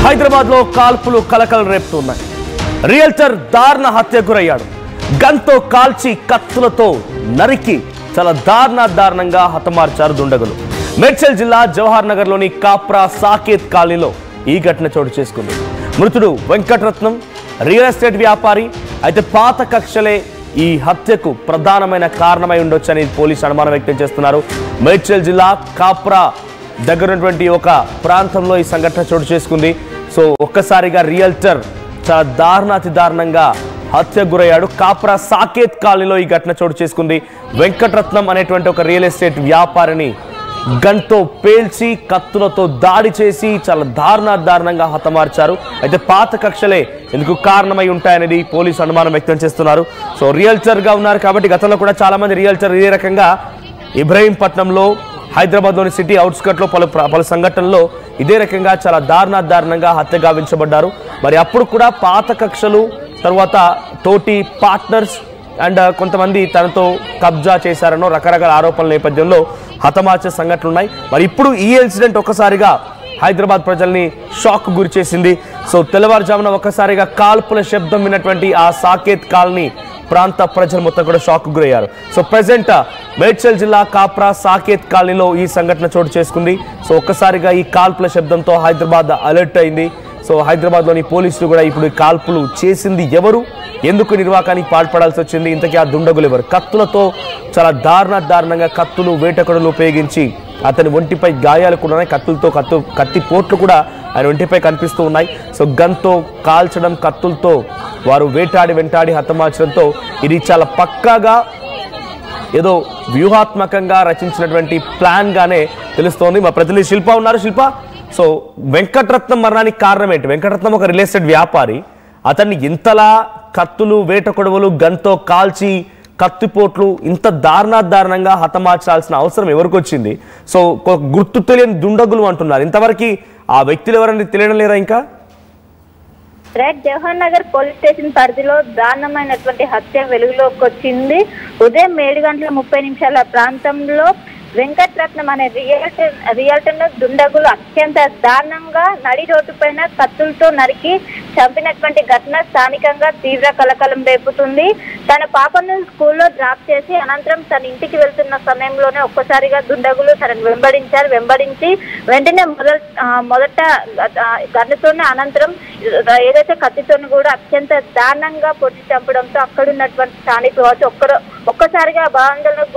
హైదరాబాద్ లో కాల్పులు కలకలం రేపుతున్నాయి. రియల్టర్ దారుణ హత్య గురయ్యాడు. గన్తో కాల్చి కత్తులతో నరికి చాలా దారుణంగా హతమార్చారు దుండగులు. మేడ్చల్ జిల్లా జవహర్ నగర్ లోని కాప్రా సాకేత్ కాలనీలో ఈ ఘటన చోటు చేసుకుంది. మృతుడు వెంకటరత్నం రియల్ ఎస్టేట్ వ్యాపారి. అయితే పాత కక్షలే ఈ హత్యకు ప్రధానమైన కారణమై ఉండొచ్చని పోలీసులు అనుమానం వ్యక్తం చేస్తున్నారు. మేడ్చల్ జిల్లా కాప్రా దగ్గరున్నటువంటి ఒక ప్రాంతంలో ఈ సంఘటన చోటు చేసుకుంది. సో ఒక్కసారిగా రియల్టర్ చాలా అతి దారుణంగా హత్య గురయ్యాడు. కాప్రా సాకేత్ కాలనీలో ఈ ఘటన చోటు చేసుకుంది. వెంకటరత్నం అనేటువంటి ఒక రియల్ ఎస్టేట్ వ్యాపారిని గన్తో పేల్చి కత్తులతో దాడి చేసి చాలా దారుణంగా హతమార్చారు. అయితే పాత కక్షలే ఎందుకు కారణమై ఉంటాయనేది పోలీసు అనుమానం వ్యక్తం చేస్తున్నారు. సో రియల్టర్ గా ఉన్నారు కాబట్టి గతంలో కూడా చాలా మంది రియల్టర్ ఇదే రకంగా ఇబ్రహీంపట్నంలో హైదరాబాద్లోని సిటీ అవుట్స్కట్లో పలు సంఘటనల్లో ఇదే రకంగా చాలా దారుణంగా హత్య గావించబడ్డారు. మరి అప్పుడు కూడా పాత కక్షలు, తర్వాత తోటి పార్ట్నర్స్ అండ్ కొంతమంది తనతో కబ్జా చేశారనో రకరకాల ఆరోపణల నేపథ్యంలో హతమార్చే సంఘటనలు ఉన్నాయి. మరి ఇప్పుడు ఈ ఇన్సిడెంట్ ఒక్కసారిగా హైదరాబాద్ ప్రజల్ని షాక్ గురి చేసింది. సో తెల్లవారుజామున ఒక్కసారిగా కాల్పుల శబ్దం విన్నటువంటి ఆ సాకేత్ కాలనీ ప్రాంత ప్రజలు మొత్తం కూడా షాక్ గురయ్యారు. సో ప్రెసెంట్ మేడ్చల్ జిల్లా కాప్రా సాకేత్ కాలనీలో ఈ సంఘటన చోటు చేసుకుంది. సో ఒక్కసారిగా ఈ కాల్పుల శబ్దంతో హైదరాబాద్ అలర్ట్ అయింది. సో హైదరాబాద్లోని పోలీసులు కూడా ఇప్పుడు కాల్పులు చేసింది ఎవరు, ఎందుకు నిర్వాకానికి పాల్పడాల్సి వచ్చింది, ఇంతకీ ఆ దుండగులు ఎవరు, కత్తులతో చాలా దారుణంగా కత్తులు వేటకొడలు ఉపయోగించి అతని ఒంటిపై గాయాలు కూడా ఉన్నాయి. కత్తి పోట్లు కూడా ఆయన ఒంటిపై కనిపిస్తూ ఉన్నాయి. సో గన్తో కాల్చడం, కత్తులతో వారు వెంటాడి హతమార్చడంతో ఇది చాలా పక్కాగా ఏదో వ్యూహాత్మకంగా రచించినటువంటి ప్లాన్ గానే తెలుస్తోంది. మా ప్రతినిధి శిల్ప ఉన్నారు. శిల్ప, సో వెంకటరత్నం మరణానికి కారణం ఏంటి? వెంకటరత్నం ఒక రియల్ ఎస్టేట్ వ్యాపారి. అతన్ని ఇంతలా కత్తులు, వేటకొడవలు, గన్తో కాల్చి కత్తిపోట్లు ఇంత దారుణంగా హతమార్చాల్సిన అవసరం ఎవరికి వచ్చింది? సో గుర్తు తెలియని దుండగులు అంటున్నారు. ఇంతవరకు ఆ వ్యక్తులు ఎవరని తెలియడం లేదా? ఇంకా జవహర్ నగర్ పోలీస్ స్టేషన్ పరిధిలో దారుణమైనటువంటి హత్య వెలుగులోకి వచ్చింది. ఉదయం 7:30 ప్రాంతంలో వెంకటరత్నం అనే రియల్టర్ దుండగులు అత్యంత దారుణంగా నడి రోడ్డు పైన కత్తులతో నరికి చంపినటువంటి ఘటన స్థానికంగా తీవ్ర కలకలం రేపుతుంది. తన పాపను స్కూల్లో డ్రాప్ చేసి అనంతరం తన ఇంటికి వెళ్తున్న సమయంలోనే ఒక్కసారిగా దుండగులు తనను వెంబడించి వెంటనే మొదట గన్నుతోనే, అనంతరం ఏదైతే కత్తితోని కూడా అత్యంత దారుణంగా పొట్టి చంపడంతో అక్కడున్నటువంటి స్థానికులు ఒక్కసారిగా భయాందోళనకు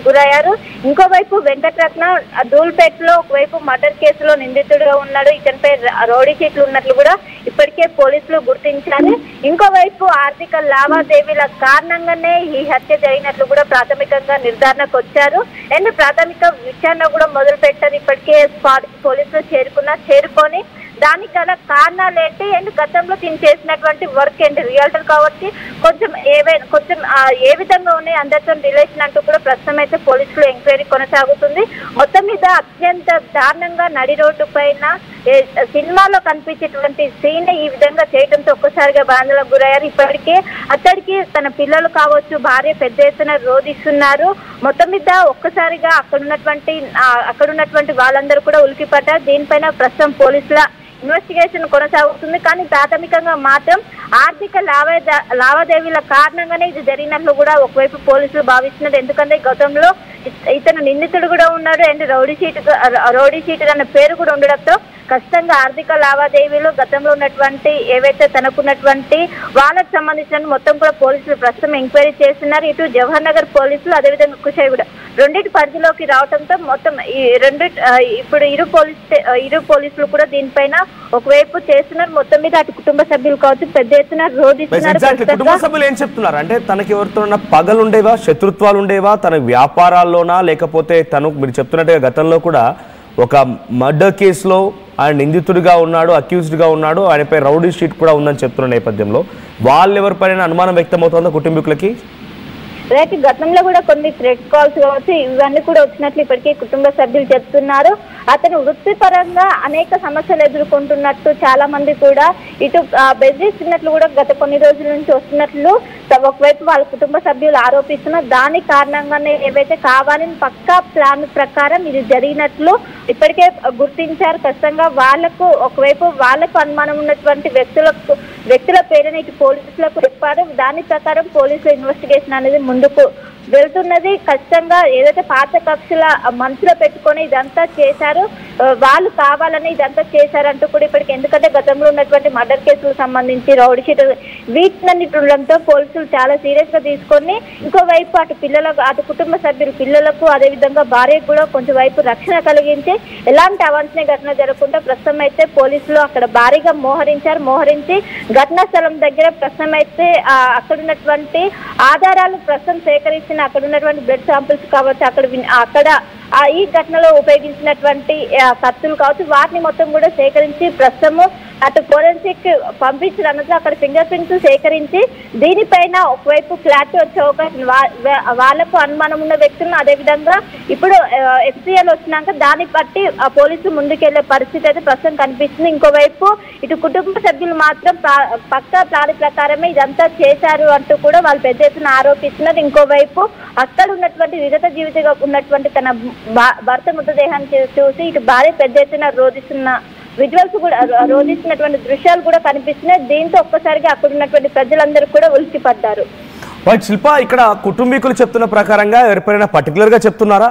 గురయ్యారు. ఇంకోవైపు వెంకటరత్నం ధూల్పేటలో ఒకవైపు మర్డర్ కేసులో నిందితుడిగా ఉన్నాడు. ఇతనిపై రౌడీ షీట్లు ఉన్నట్లు కూడా ఇప్పటికే పోలీసులు గుర్తించారు. ఇంకోవైపు ఆర్థిక లావాదేవీల కారణంగానే ఈ హత్య జరిగినట్లు కూడా ప్రాథమికంగా నిర్ధారణకు వచ్చారు. అండ్ ప్రాథమిక విచారణ కూడా మొదలు పెట్టారు. ఇప్పటికే పోలీసులు చేరుకొని దానికి గల కారణాలు ఏంటి అండ్ గతంలో దీన్ని చేసినటువంటి వర్క్ ఏంటి, రియల్టర్ కాబట్టి కొంచెం ఏ విధంగా ఉన్నాయి అందరితో రిలేషన్ అంటూ కూడా ప్రస్తుతం అయితే పోలీసులు ఎంక్వైరీ కొనసాగుతుంది. మొత్తం మీద అత్యంత దారుణంగా నడి రోడ్డు పైన సినిమాలో కనిపించేటువంటి సీన్ ఈ విధంగా చేయడంతో ఒక్కసారిగా బాధలకు గురయ్యారు. ఇప్పటికే అతడికి తన పిల్లలు కావచ్చు, భార్య పెద్ద ఎత్తున రోధిస్తున్నారు. మొత్తం మీద ఒక్కసారిగా అక్కడున్నటువంటి వాళ్ళందరూ కూడా ఉలికిపడ్డారు. దీనిపైన ప్రస్తుతం పోలీసుల ఇన్వెస్టిగేషన్ కొనసాగుతుంది. కానీ ప్రాథమికంగా మాత్రం ఆర్థిక లావాదేవీల కారణంగానే ఇది జరిగినట్లు కూడా ఒకవైపు పోలీసులు భావిస్తున్నారు. ఎందుకంటే గతంలో ఇతను నిందితుడు కూడా ఉన్నాడు అండ్ రౌడీ షీటర్ అన్న పేరు కూడా ఉండడంతో ఖచ్చితంగా ఆర్థిక లావాదేవీలు గతంలో ఉన్నటువంటి ఏవైతే తనకున్నటువంటి వాళ్ళకు సంబంధించిన మొత్తం కూడా పోలీసులు ప్రస్తుతం ఎంక్వైరీ చేస్తున్నారు. ఇటు జవహర్ నగర్ పోలీసులు, అదేవిధంగా కుషాయిగూడ రెండింటి పరిధిలోకి రావడంతో మొత్తం ఇప్పుడు ఇరు పోలీసులు కూడా దీనిపైన ఒకవైపు చేస్తున్నారు. మొత్తం మీద అటు కుటుంబ సభ్యులు కావచ్చు పెద్ద ఎత్తున రోధిస్తున్నారు. కుటుంబ సభ్యులు ఏం చెప్తున్నారు అంటే తనకి ఎవరితో పగలు ఉండేవా, శత్రుత్వాలు ఉండేవా, తన వ్యాపారాల్లోనా, లేకపోతే తను మీరు చెప్తున్నట్టుగా గతంలో కూడా ఒక మర్డర్ కేసులో ఆయన నిందితుడిగా ఉన్నాడు, అక్యూజ్డ్గా ఉన్నాడు, ఆయనపై రౌడీ షీట్ కూడా ఉందని చెప్తున్న నేపథ్యంలో వాళ్ళెవరిపైన అనుమానం వ్యక్తమవుతుందో కుటుంబీకులకి? రైట్, గతంలో కూడా కొన్ని థ్రెట్ కాల్స్ కావచ్చు ఇవన్నీ కూడా వచ్చినట్లు ఇప్పటికీ కుటుంబ సభ్యులు చెప్తున్నారు. అతను వృత్తిపరంగా అనేక సమస్యలు ఎదుర్కొంటున్నట్టు చాలా మంది కూడా ఇటు బెదిరిస్తున్నట్లు కూడా గత కొన్ని రోజుల నుంచి వస్తున్నట్లు ఒకవైపు వాళ్ళ కుటుంబ సభ్యులు ఆరోపిస్తున్నారు. దాని కారణంగానే ఏవైతే కావాలని పక్కా ప్లాన్ ప్రకారం ఇది జరిగినట్లు ఇప్పటికే గుర్తించారు. ఖచ్చితంగా వాళ్లకు ఒకవైపు వాళ్లకు అనుమానం ఉన్నటువంటి వ్యక్తుల పేరుని ఇటు పోలీసులకు చెప్పారు. దాని ప్రకారం పోలీసుల ఇన్వెస్టిగేషన్ అనేది ముందుకు వెళ్తున్నది. ఖచ్చితంగా ఏదైతే పాత కక్షల మనసులో పెట్టుకొని ఇదంతా చేశారు, వాళ్ళు కావాలని ఇదంతా చేశారంటూ కూడా ఇప్పటికి, ఎందుకంటే గతంలో ఉన్నటువంటి మర్డర్ కేసులకు సంబంధించి రౌడీ షీటర్ వీటినన్నిటి ఉండడంతో పోలీసులు చాలా సీరియస్ గా తీసుకొని ఇంకోవైపు అటు కుటుంబ సభ్యులు పిల్లలకు అదేవిధంగా భార్యకు కూడా కొంచెం వైపు రక్షణ కలిగించి ఎలాంటి అవాంఛనీయ ఘటన జరగకుండా ప్రస్తుతం అయితే పోలీసులు అక్కడ భారీగా మోహరించి ఘటనా స్థలం దగ్గర ప్రస్తుతం అయితే అక్కడ ఉన్నటువంటి ఆధారాలు ప్రస్తుతం సేకరించిన అక్కడ ఉన్నటువంటి బ్లడ్ శాంపిల్స్ కావచ్చు, అక్కడ ఈ ఘటనలో ఉపయోగించినటువంటి కత్తులు కావచ్చు వాటిని మొత్తం కూడా సేకరించి ప్రస్తుతము అటు ఫోరెన్సిక్ పంపించిన అక్కడ ఫింగర్ ప్రింట్స్ సేకరించి దీనిపైన ఒకవైపు క్లారిటీ వచ్చే అవకాశం, వాళ్లకు అనుమానం ఉన్న వ్యక్తులను అదేవిధంగా ఇప్పుడు ఎఫ్సిఎల్ వచ్చినాక దాన్ని బట్టి పోలీసులు ముందుకెళ్లే పరిస్థితి అయితే ప్రస్తుతం కనిపిస్తుంది. ఇంకోవైపు ఇటు కుటుంబ సభ్యులు మాత్రం పక్కా ప్లాన్ ప్రకారమే ఇదంతా చేశారు అంటూ కూడా వాళ్ళు పెద్ద ఎత్తున ఆరోపిస్తున్నారు. ఇంకోవైపు అక్కడ ఉన్నటువంటి విగత జీవితంగా ఉన్నటువంటి తన భర్త మృతదేహాన్ని చూసి ఇటు భార్య పెద్ద ఎత్తున రోధిస్తున్న విజువల్స్ కూడా రోధిస్తున్నటువంటి దృశ్యాలు కూడా కనిపిస్తున్నాయి. దీంతో ఒక్కసారిగా అక్కడ ఉన్నటువంటి ప్రజలందరూ కూడా ఉలిక్కిపడ్డారు. శిల్ప, ఇక్కడ కుటుంబీకులు చెప్తున్న ప్రకారంగా ఎవరిపైనా పర్టికులర్ గా చెప్తున్నారా?